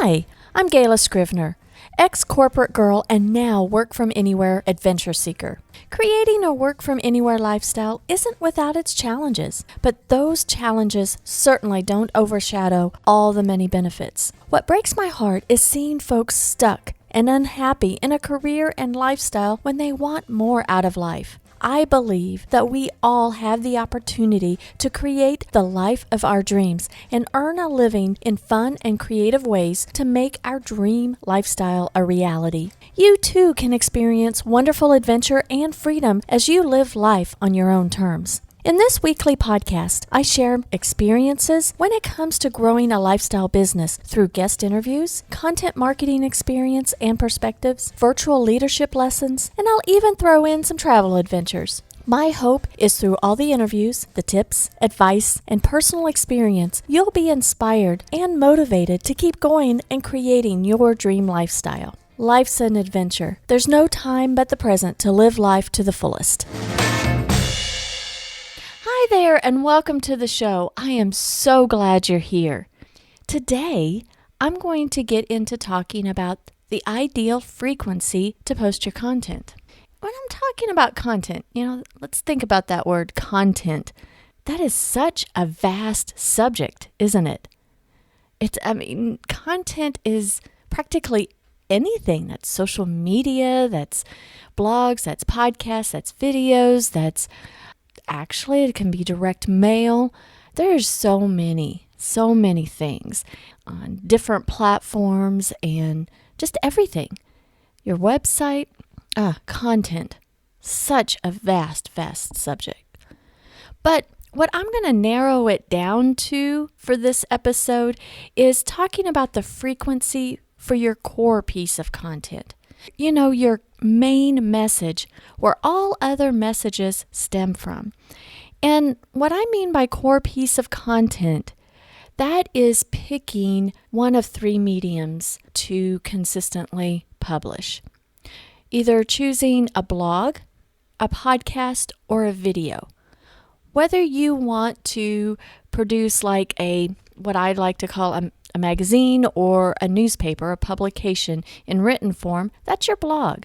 Hi, I'm Gayla Scrivener, ex-corporate girl and now work-from-anywhere adventure seeker. Creating a work-from-anywhere lifestyle isn't without its challenges, but those challenges certainly don't overshadow all the many benefits. What breaks my heart is seeing folks stuck and unhappy in a career and lifestyle when they want more out of life. I believe that we all have the opportunity to create the life of our dreams and earn a living in fun and creative ways to make our dream lifestyle a reality. You too can experience wonderful adventure and freedom as you live life on your own terms. In this weekly podcast, I share experiences when it comes to growing a lifestyle business through guest interviews, content marketing experience and perspectives, virtual leadership lessons, and I'll even throw in some travel adventures. My hope is through all the interviews, the tips, advice, and personal experience, you'll be inspired and motivated to keep going and creating your dream lifestyle. Life's an adventure. There's no time but the present to live life to the fullest. Hi there and welcome to the show. I am so glad you're here. Today, I'm going to get into talking about the ideal frequency to post your content. When I'm talking about content, let's think about that word content. That is such a vast subject, isn't it? Content is practically anything. That's social media, that's blogs, that's podcasts, that's videos, actually, it can be direct mail. There's so many things on different platforms and just everything. Your website, content, such a vast subject. But what I'm going to narrow it down to for this episode is talking about the frequency for your core piece of content. Your main message where all other messages stem from. And what I mean by core piece of content, that is picking one of three mediums to consistently publish. Either choosing a blog, a podcast, or a video. Whether you want to produce what I'd like to call a magazine or a newspaper, a publication in written form, that's your blog.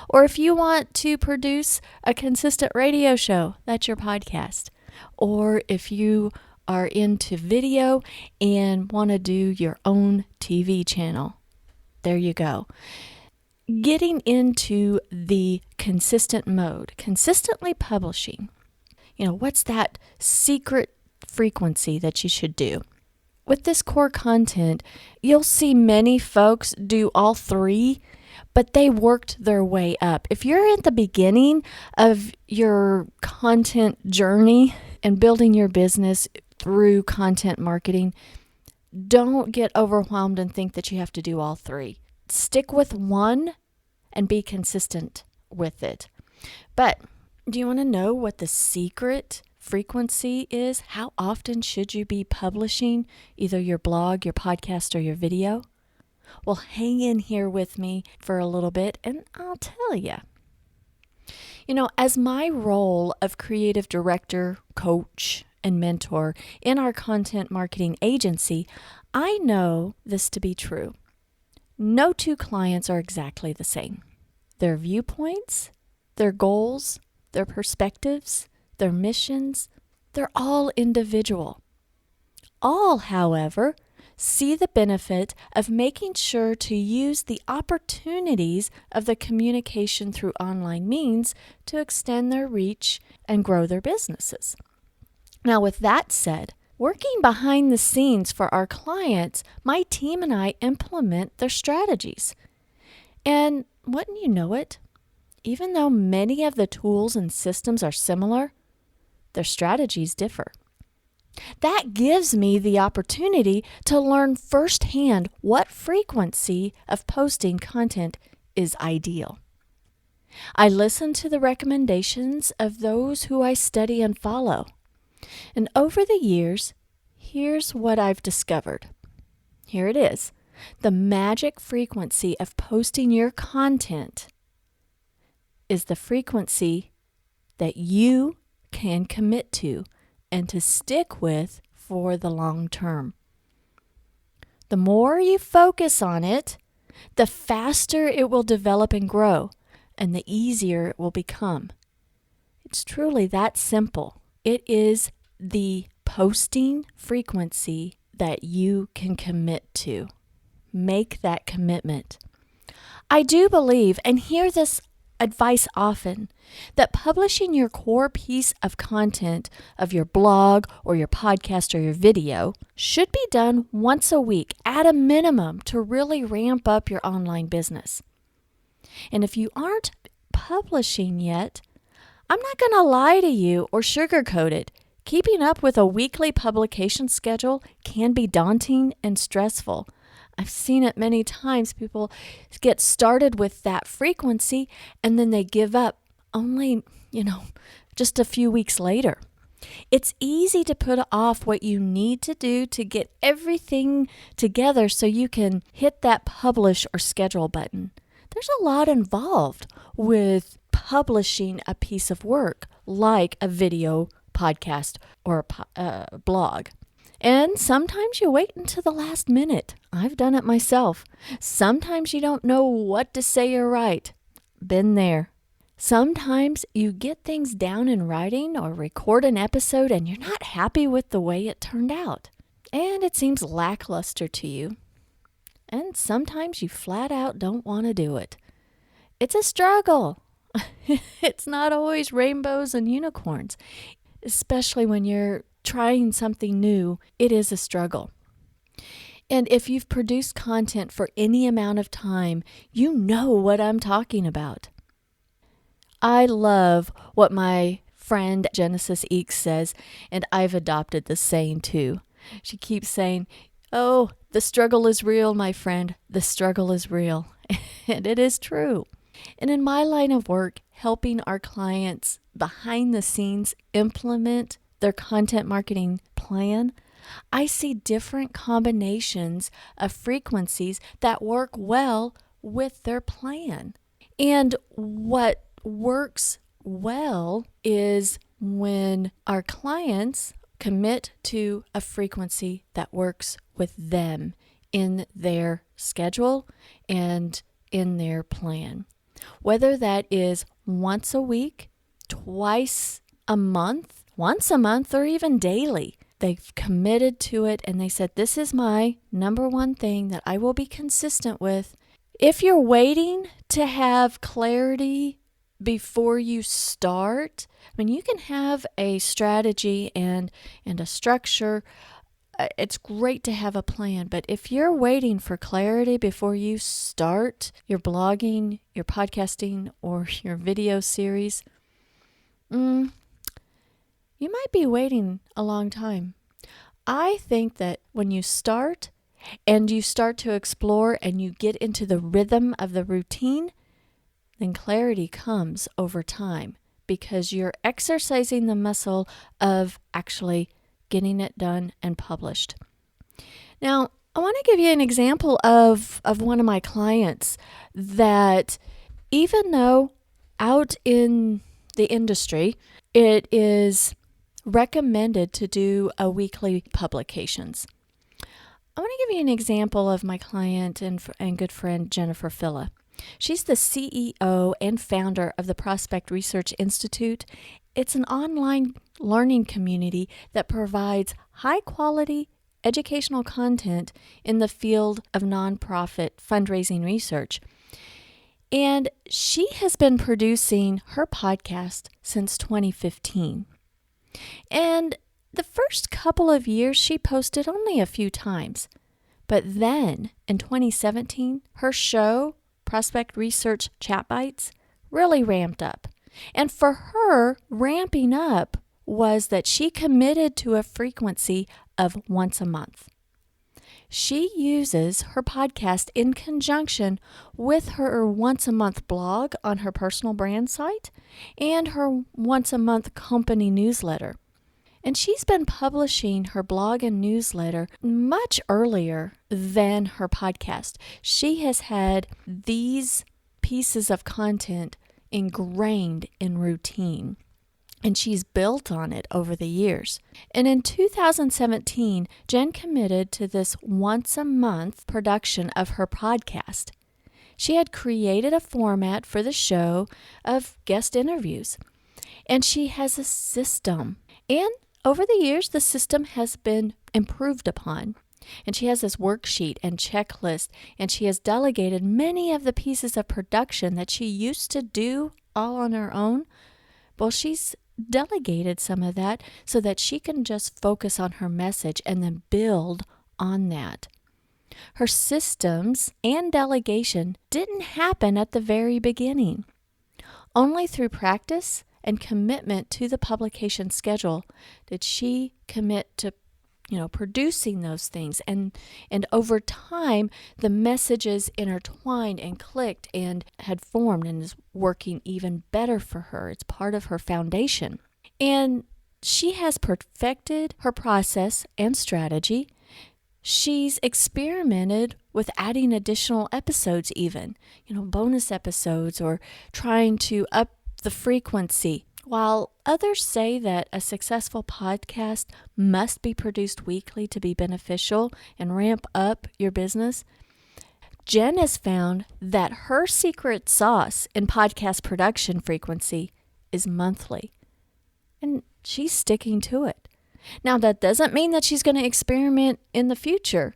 Or if you want to produce a consistent radio show, that's your podcast. Or if you are into video and want to do your own TV channel, there you go. Getting into the consistent mode, consistently publishing. What's that secret frequency that you should do? With this core content, you'll see many folks do all three, but they worked their way up. If you're at the beginning of your content journey and building your business through content marketing, don't get overwhelmed and think that you have to do all three. Stick with one and be consistent with it. But do you want to know what the secret frequency is? How often should you be publishing either your blog, your podcast, or your video? Well, hang in here with me for a little bit and I'll tell you. As my role of creative director, coach, and mentor in our content marketing agency, I know this to be true. No two clients are exactly the same. Their viewpoints, their goals, their perspectives, their missions, they're all individual. All, however, see the benefit of making sure to use the opportunities of the communication through online means to extend their reach and grow their businesses. Now, with that said, working behind the scenes for our clients, my team and I implement their strategies. And wouldn't you know it, even though many of the tools and systems are similar, their strategies differ. That gives me the opportunity to learn firsthand what frequency of posting content is ideal. I listen to the recommendations of those who I study and follow. And over the years, here's what I've discovered. Here it is. The magic frequency of posting your content is the frequency that you can commit to and to stick with for the long term. The more you focus on it, the faster it will develop and grow, and the easier it will become. It's truly that simple. It is the posting frequency that you can commit to. Make that commitment. I do believe, and hear this advice often, that publishing your core piece of content of your blog or your podcast or your video should be done once a week at a minimum to really ramp up your online business. And if you aren't publishing yet, I'm not going to lie to you or sugarcoat it. Keeping up with a weekly publication schedule can be daunting and stressful. I've seen it many times. People get started with that frequency and then they give up only, just a few weeks later. It's easy to put off what you need to do to get everything together so you can hit that publish or schedule button. There's a lot involved with publishing a piece of work like a video, podcast, or a blog. And sometimes you wait until the last minute. I've done it myself. Sometimes you don't know what to say or write. Been there. Sometimes you get things down in writing or record an episode and you're not happy with the way it turned out. And it seems lackluster to you. And sometimes you flat out don't want to do it. It's a struggle. It's not always rainbows and unicorns, especially when you're trying something new. It is a struggle. And if you've produced content for any amount of time, you know what I'm talking about. I love what my friend Genesis Eeks says, and I've adopted the saying too. She keeps saying, "Oh, the struggle is real, my friend. The struggle is real." And it is true. And in my line of work, helping our clients behind the scenes implement their content marketing plan, I see different combinations of frequencies that work well with their plan. And what works well is when our clients commit to a frequency that works with them in their schedule and in their plan. Whether that is once a week, twice a month, once a month, or even daily. They've committed to it and they said, this is my number one thing that I will be consistent with. If you're waiting to have clarity before you start, you can have a strategy and a structure. It's great to have a plan, but if you're waiting for clarity before you start your blogging, your podcasting, or your video series, you might be waiting a long time. I think that when you start and you start to explore and you get into the rhythm of the routine, then clarity comes over time because you're exercising the muscle of actually getting it done and published. Now, I want to give you an example of one of my clients that even though out in the industry, it is recommended to do a weekly publications. I want to give you an example of my client and good friend, Jennifer Filla. She's the CEO and founder of the Prospect Research Institute. It's an online learning community that provides high-quality educational content in the field of nonprofit fundraising research. And she has been producing her podcast since 2015. And the first couple of years, she posted only a few times. But then, in 2017, her show, Prospect Research Chat Bites, really ramped up. And for her, ramping up was that she committed to a frequency of once a month. She uses her podcast in conjunction with her once-a-month blog on her personal brand site and her once-a-month company newsletter. And she's been publishing her blog and newsletter much earlier than her podcast. She has had these pieces of content ingrained in routine. And she's built on it over the years. And in 2017, Jen committed to this once a month production of her podcast. She had created a format for the show of guest interviews. And she has a system. And over the years, the system has been improved upon. And she has this worksheet and checklist, and she has delegated many of the pieces of production that she used to do all on her own. Well, she's delegated some of that so that she can just focus on her message and then build on that. Her systems and delegation didn't happen at the very beginning. Only through practice and commitment to the publication schedule did she commit to producing those things. And over time, the messages intertwined and clicked and had formed and is working even better for her. It's part of her foundation. And she has perfected her process and strategy. She's experimented with adding additional episodes even, bonus episodes, or trying to up the frequency. While others say that a successful podcast must be produced weekly to be beneficial and ramp up your business, Jen has found that her secret sauce in podcast production frequency is monthly. And she's sticking to it. Now, that doesn't mean that she's going to experiment in the future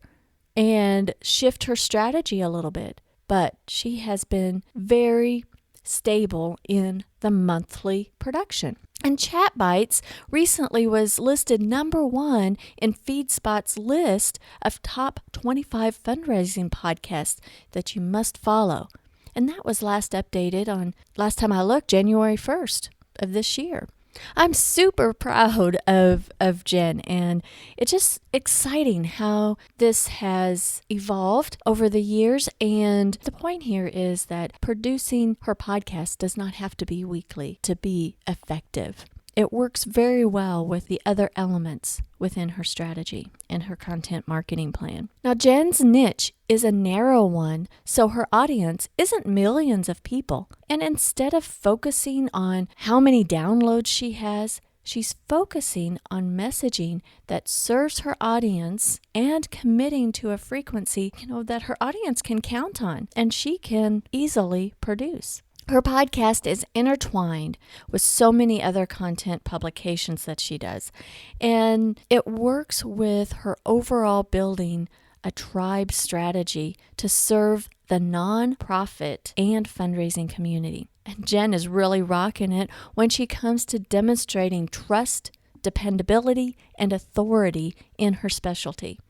and shift her strategy a little bit, but she has been very stable in the monthly production. And Chat Bites recently was listed number 1 in FeedSpot's list of top 25 fundraising podcasts that you must follow. And that was last updated on, last time I looked, January 1st of this year. I'm super proud of Jen, and it's just exciting how this has evolved over the years. And the point here is that producing her podcast does not have to be weekly to be effective. It works very well with the other elements within her strategy and her content marketing plan. Now, Jen's niche is a narrow one, so her audience isn't millions of people. And instead of focusing on how many downloads she has, she's focusing on messaging that serves her audience and committing to a frequency, that her audience can count on and she can easily produce. Her podcast is intertwined with so many other content publications that she does, and it works with her overall building a tribe strategy to serve the nonprofit and fundraising community. And Jen is really rocking it when she comes to demonstrating trust, dependability, and authority in her specialty.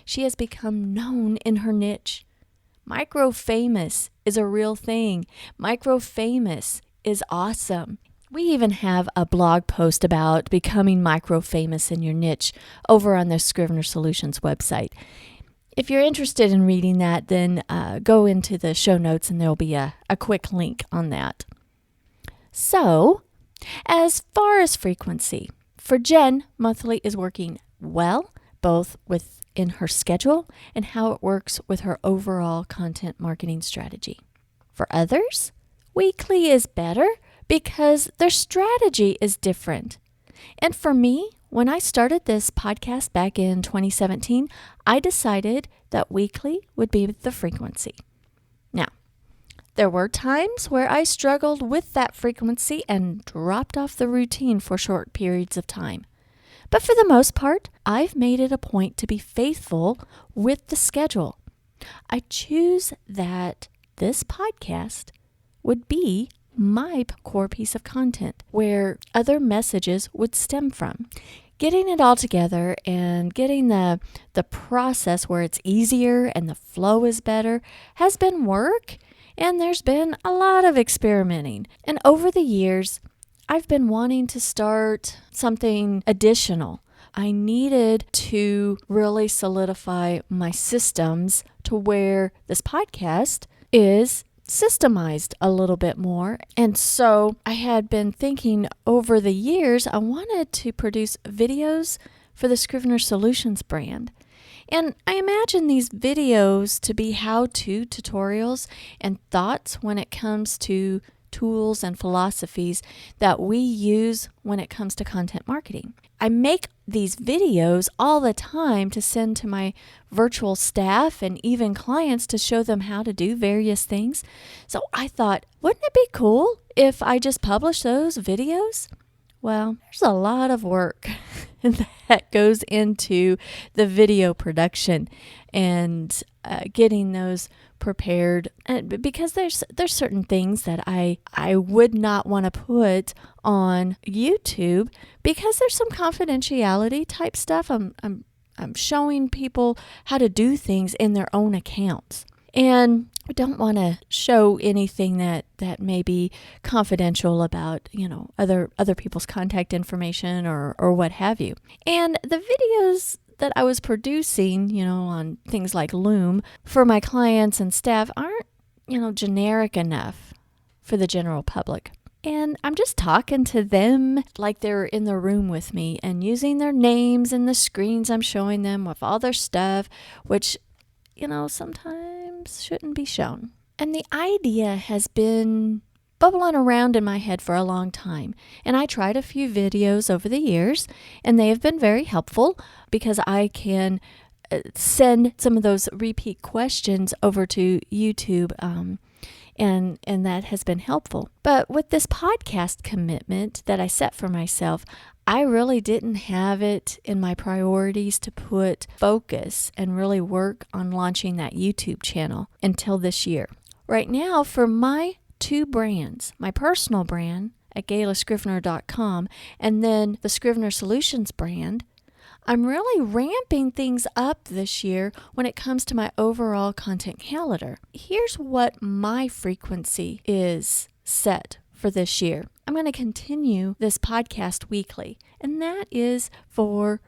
She has become known in her niche. Micro-famous is a real thing. Micro-famous is awesome. We even have a blog post about becoming micro-famous in your niche over on the Scrivener Solutions website. If you're interested in reading that, then go into the show notes and there'll be a quick link on that. So, as far as frequency, for Jen, monthly is working well, both within her schedule and how it works with her overall content marketing strategy. For others, weekly is better because their strategy is different. And for me, when I started this podcast back in 2017, I decided that weekly would be the frequency. Now, there were times where I struggled with that frequency and dropped off the routine for short periods of time. But for the most part, I've made it a point to be faithful with the schedule. I choose that this podcast would be my core piece of content where other messages would stem from. Getting it all together and getting the process where it's easier and the flow is better has been work, and there's been a lot of experimenting. And over the years, I've been wanting to start something additional. I needed to really solidify my systems to where this podcast is systemized a little bit more. And so I had been thinking over the years, I wanted to produce videos for the Scrivener Solutions brand. And I imagine these videos to be how-to tutorials and thoughts when it comes to tools and philosophies that we use when it comes to content marketing. I make these videos all the time to send to my virtual staff and even clients to show them how to do various things. So I thought, wouldn't it be cool if I just publish those videos? Well, there's a lot of work that goes into the video production and getting those prepared, because there's certain things that I would not want to put on YouTube because there's some confidentiality type stuff. I'm showing people how to do things in their own accounts. And I don't want to show anything that may be confidential about, other people's contact information or what have you. And the videos that I was producing, on things like Loom for my clients and staff aren't, generic enough for the general public. And I'm just talking to them like they're in the room with me and using their names and the screens I'm showing them with all their stuff, which, sometimes shouldn't be shown. And the idea has been bubbling around in my head for a long time. And I tried a few videos over the years, and they have been very helpful because I can send some of those repeat questions over to YouTube, and that has been helpful. But with this podcast commitment that I set for myself, I really didn't have it in my priorities to put focus and really work on launching that YouTube channel until this year. Right now, for my two brands, my personal brand at GaylaScrivener.com and then the Scrivener Solutions brand, I'm really ramping things up this year when it comes to my overall content calendar. Here's what my frequency is set for this year. I'm going to continue this podcast weekly, and that is for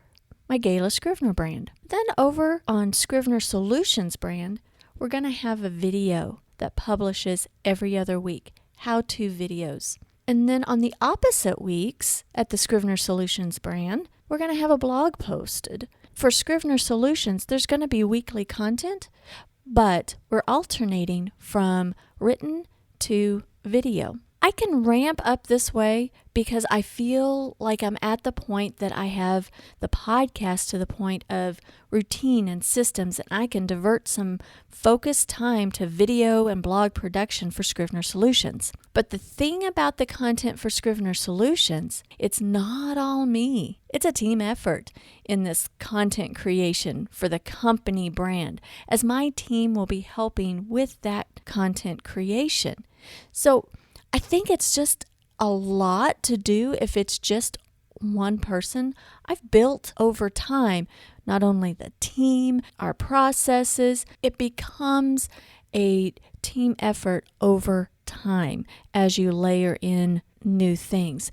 my Gayla Scrivener brand. Then over on Scrivener Solutions brand, we're going to have a video that publishes every other week, how-to videos. And then on the opposite weeks at the Scrivener Solutions brand, we're going to have a blog posted. For Scrivener Solutions, there's going to be weekly content, but we're alternating from written to video. I can ramp up this way because I feel like I'm at the point that I have the podcast to the point of routine and systems, and I can divert some focused time to video and blog production for Scrivener Solutions. But the thing about the content for Scrivener Solutions, it's not all me. It's a team effort in this content creation for the company brand, as my team will be helping with that content creation. So I think it's just a lot to do if it's just one person. I've built over time not only the team, our processes, it becomes a team effort over time as you layer in new things.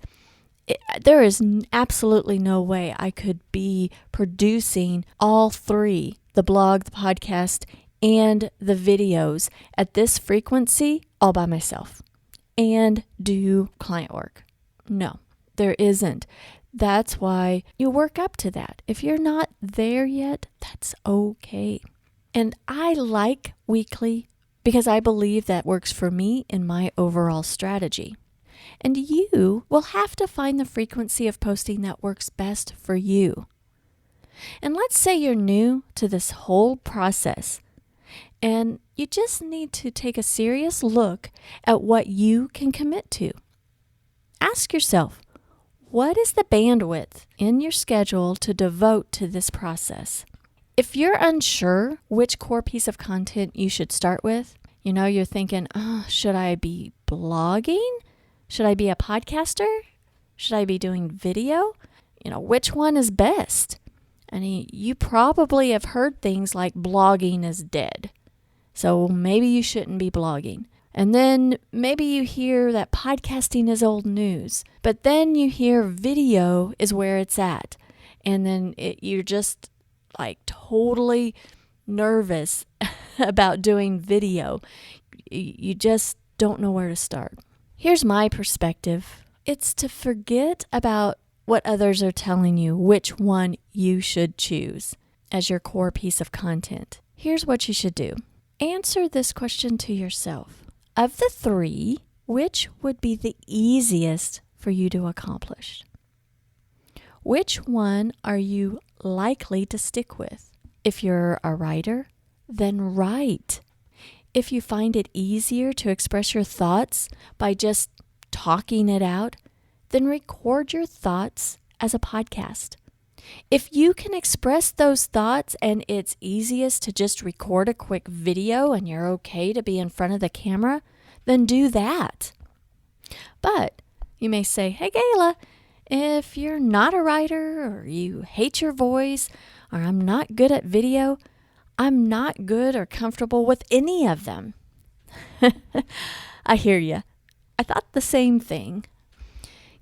There is absolutely no way I could be producing all three, the blog, the podcast, and the videos at this frequency all by myself and do client work. No, there isn't. That's why you work up to that. If you're not there yet, that's okay. And I like weekly because I believe that works for me in my overall strategy. And you will have to find the frequency of posting that works best for you. And let's say you're new to this whole process, and you just need to take a serious look at what you can commit to. Ask yourself, what is the bandwidth in your schedule to devote to this process? If you're unsure which core piece of content you should start with, you're thinking, should I be blogging? Should I be a podcaster? Should I be doing video? Which one is best? And you probably have heard things like blogging is dead. So maybe you shouldn't be blogging. And then maybe you hear that podcasting is old news. But then you hear video is where it's at. And then you're just like totally nervous about doing video. You just don't know where to start. Here's my perspective. It's to forget about what others are telling you, which one you should choose as your core piece of content. Here's what you should do. Answer this question to yourself. Of the three, which would be the easiest for you to accomplish? Which one are you likely to stick with? If you're a writer, then write. If you find it easier to express your thoughts by just talking it out, then record your thoughts as a podcast. If you can express those thoughts and it's easiest to just record a quick video and you're okay to be in front of the camera, then do that. But you may say, hey, Gayla, if you're not a writer or you hate your voice or I'm not good at video, I'm not good or comfortable with any of them. I hear you. I thought the same thing.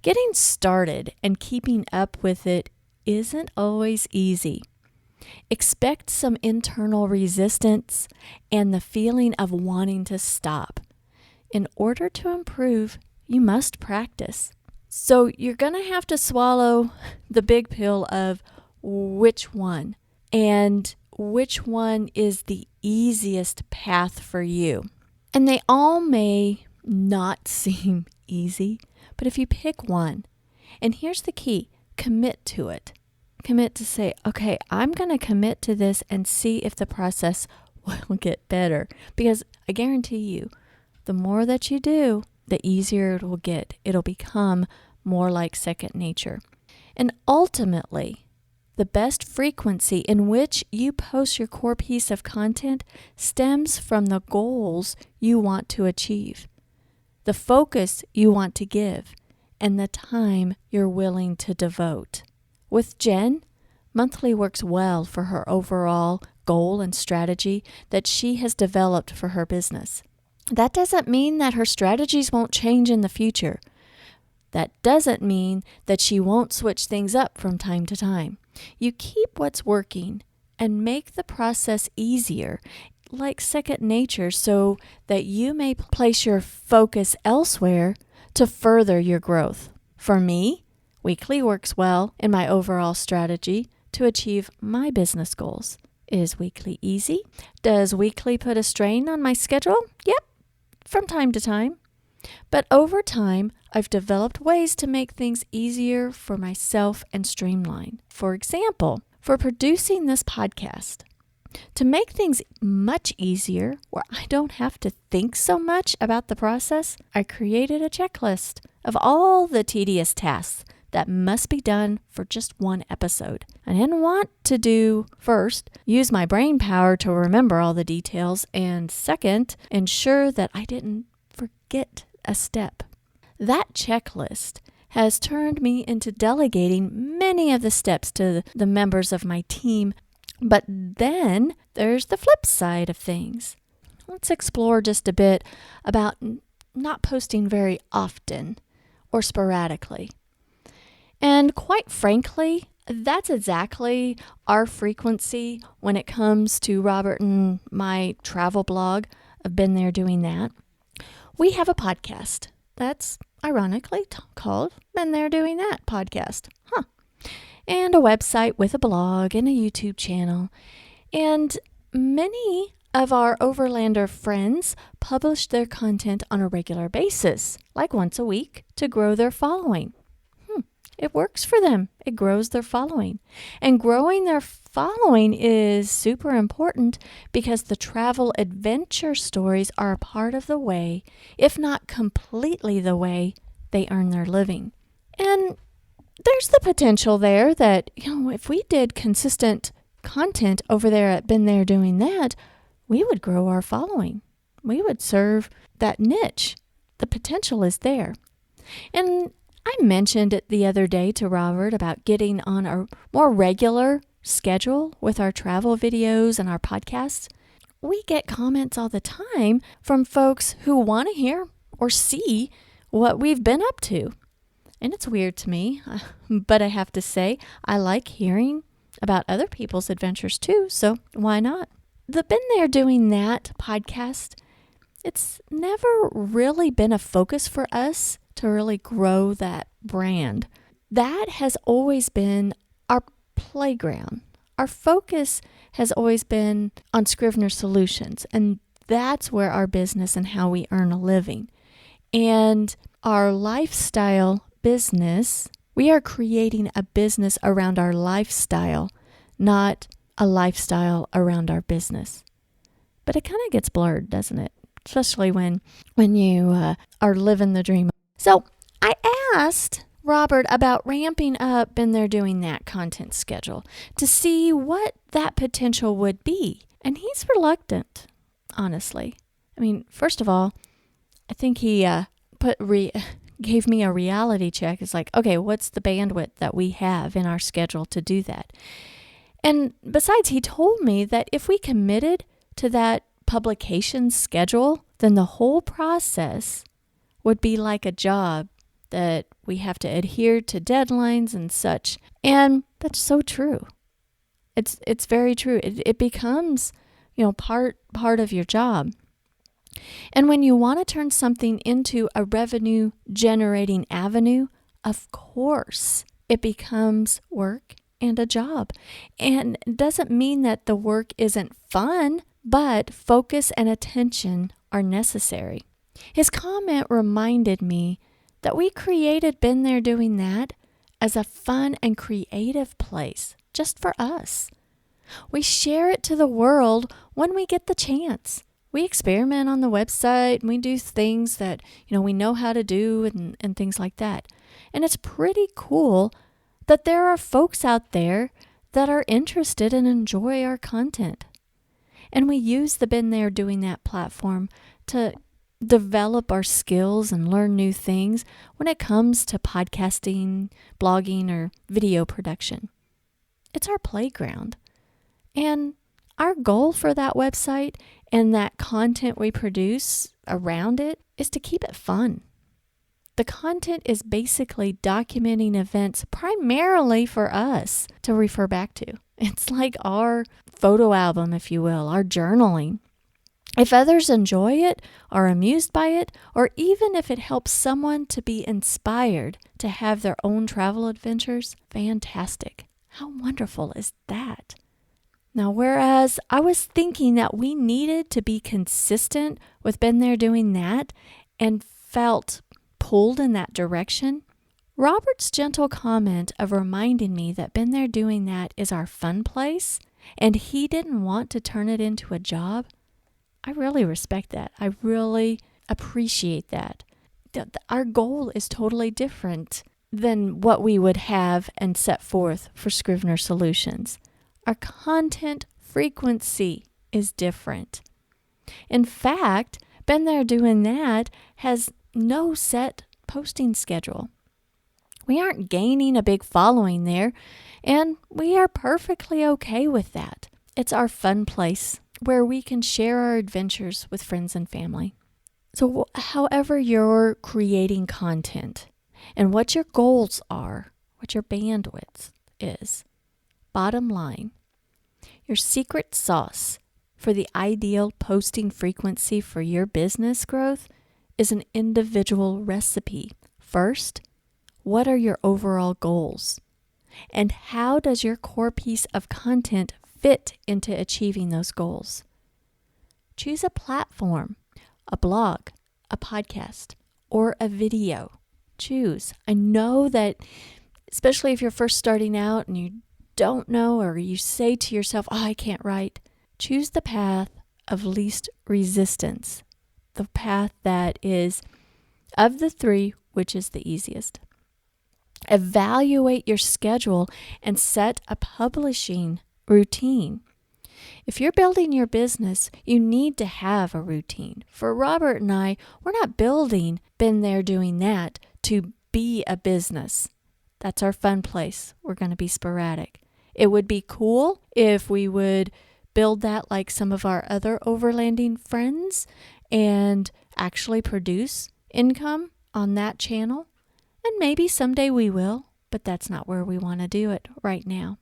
Getting started and keeping up with it isn't always easy. Expect some internal resistance and the feeling of wanting to stop. In order to improve, you must practice. So you're going to have to swallow the big pill of which one and which one is the easiest path for you. And they all may not seem easy, but if you pick one, and here's the key, commit to it. Commit to say, okay, I'm going to commit to this and see if the process will get better. Because I guarantee you, the more that you do, the easier it will get. It'll become more like second nature. And ultimately, the best frequency in which you post your core piece of content stems from the goals you want to achieve, the focus you want to give, and the time you're willing to devote. With Jen, monthly works well for her overall goal and strategy that she has developed for her business. That doesn't mean that her strategies won't change in the future. That doesn't mean that she won't switch things up from time to time. You keep what's working and make the process easier, like second nature, so that you may place your focus elsewhere to further your growth. For me, weekly works well in my overall strategy to achieve my business goals. Is weekly easy? Does weekly put a strain on my schedule? Yep, from time to time. But over time, I've developed ways to make things easier for myself and streamline. For example, for producing this podcast, to make things much easier where I don't have to think so much about the process, I created a checklist of all the tedious tasks that must be done for just one episode. I didn't want to do, first, use my brain power to remember all the details, and second, ensure that I didn't forget a step. That checklist has turned me into delegating many of the steps to the members of my team. But then there's the flip side of things. Let's explore just a bit about not posting very often or sporadically. And quite frankly, that's exactly our frequency when it comes to Robert and my travel blog. I've been there doing that. We have a podcast that's ironically called Been There Doing That Podcast. And a website with a blog and a YouTube channel. And many of our Overlander friends publish their content on a regular basis, like once a week, to grow their following. It works for them. It grows their following. And growing their following is super important because the travel adventure stories are a part of the way, if not completely the way, they earn their living. And there's the potential there that, if we did consistent content over there at Been There Doing That, we would grow our following. We would serve that niche. The potential is there. And I mentioned it the other day to Robert about getting on a more regular schedule with our travel videos and our podcasts. We get comments all the time from folks who want to hear or see what we've been up to. And it's weird to me, but I have to say, I like hearing about other people's adventures too, so why not? The Been There Doing That podcast, it's never really been a focus for us to really grow that brand. That has always been our playground. Our focus has always been on Scrivener Solutions, and that's where our business and how we earn a living. And our lifestyle business, we are creating a business around our lifestyle, not a lifestyle around our business. But it kind of gets blurred, doesn't it? Especially when you are living the dream. So I asked Robert about ramping up Been There Doing That content schedule to see what that potential would be. And he's reluctant, honestly. I mean, first of all, I think he gave me a reality check. It's like, okay, what's the bandwidth that we have in our schedule to do that? And besides, he told me that if we committed to that publication schedule, then the whole process would be like a job that we have to adhere to deadlines and such. And that's so true. It's very true. It becomes, part of your job. And when you want to turn something into a revenue generating avenue, of course, it becomes work and a job. And it doesn't mean that the work isn't fun, but focus and attention are necessary. His comment reminded me that we created Been There Doing That as a fun and creative place just for us. We share it to the world when we get the chance. We experiment on the website and we do things that, we know how to do and things like that. And it's pretty cool that there are folks out there that are interested and enjoy our content. And we use the Been There Doing That platform to develop our skills and learn new things when it comes to podcasting, blogging, or video production. It's our playground. And our goal for that website and that content we produce around it is to keep it fun. The content is basically documenting events primarily for us to refer back to. It's like our photo album, if you will, our journaling. If others enjoy it, are amused by it, or even if it helps someone to be inspired to have their own travel adventures, fantastic. How wonderful is that? Now, whereas I was thinking that we needed to be consistent with Been There Doing That and felt pulled in that direction, Robert's gentle comment of reminding me that Been There Doing That is our fun place and he didn't want to turn it into a job, I really respect that. I really appreciate that. Our goal is totally different than what we would have and set forth for Scrivener Solutions. Our content frequency is different. In fact, Been There Doing That has no set posting schedule. We aren't gaining a big following there, and we are perfectly okay with that. It's our fun place where we can share our adventures with friends and family. So however you're creating content and what your goals are, what your bandwidth is, bottom line, your secret sauce for the ideal posting frequency for your business growth is an individual recipe. First, what are your overall goals? And how does your core piece of content fit into achieving those goals? Choose a platform, a blog, a podcast, or a video. Choose. I know that, especially if you're first starting out and you don't know, or you say to yourself, I can't write, choose the path of least resistance, the path that is, of the three, which is the easiest. Evaluate your schedule and set a publishing routine. If you're building your business, you need to have a routine. For Robert and I, we're not building Been There Doing That to be a business. That's our fun place. We're going to be sporadic. It would be cool if we would build that like some of our other overlanding friends and actually produce income on that channel. And maybe someday we will, but that's not where we want to do it right now.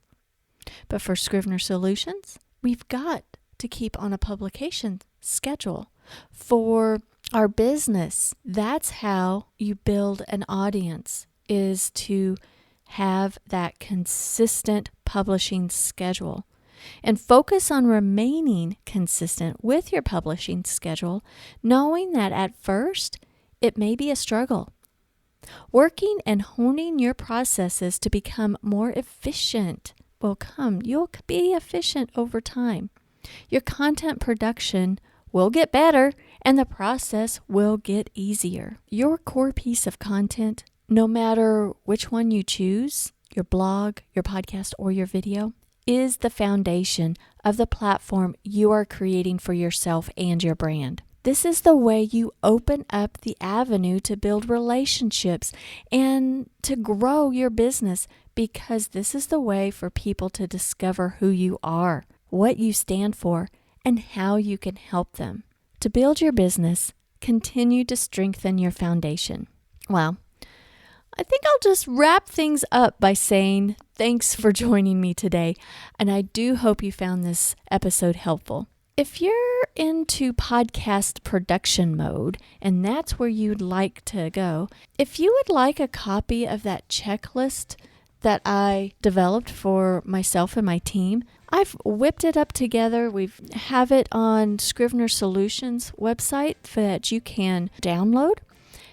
But for Scrivener Solutions, we've got to keep on a publication schedule for our business. That's how you build an audience, is to have that consistent publishing schedule. And focus on remaining consistent with your publishing schedule, knowing that at first it may be a struggle. Working and honing your processes to become more efficient you'll be efficient over time. Your content production will get better and the process will get easier. Your core piece of content, no matter which one you choose, your blog, your podcast, or your video, is the foundation of the platform you are creating for yourself and your brand. This is the way you open up the avenue to build relationships and to grow your business, because this is the way for people to discover who you are, what you stand for, and how you can help them. To build your business, continue to strengthen your foundation. Well, I think I'll just wrap things up by saying thanks for joining me today, and I do hope you found this episode helpful. If you're into podcast production mode, and that's where you'd like to go, if you would like a copy of that checklist that I developed for myself and my team, I've whipped it up together. We have it on Scrivener Solutions website that you can download.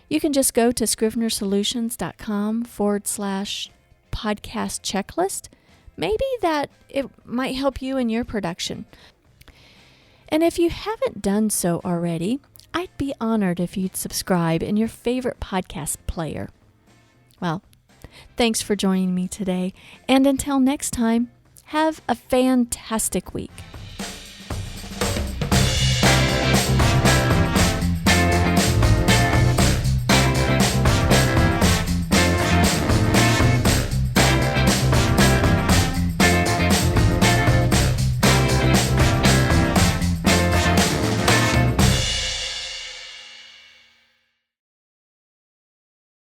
You can just go to scrivenersolutions.com/podcast checklist. Maybe that it might help you in your production. And if you haven't done so already, I'd be honored if you'd subscribe in your favorite podcast player. Well, thanks for joining me today, and until next time, have a fantastic week.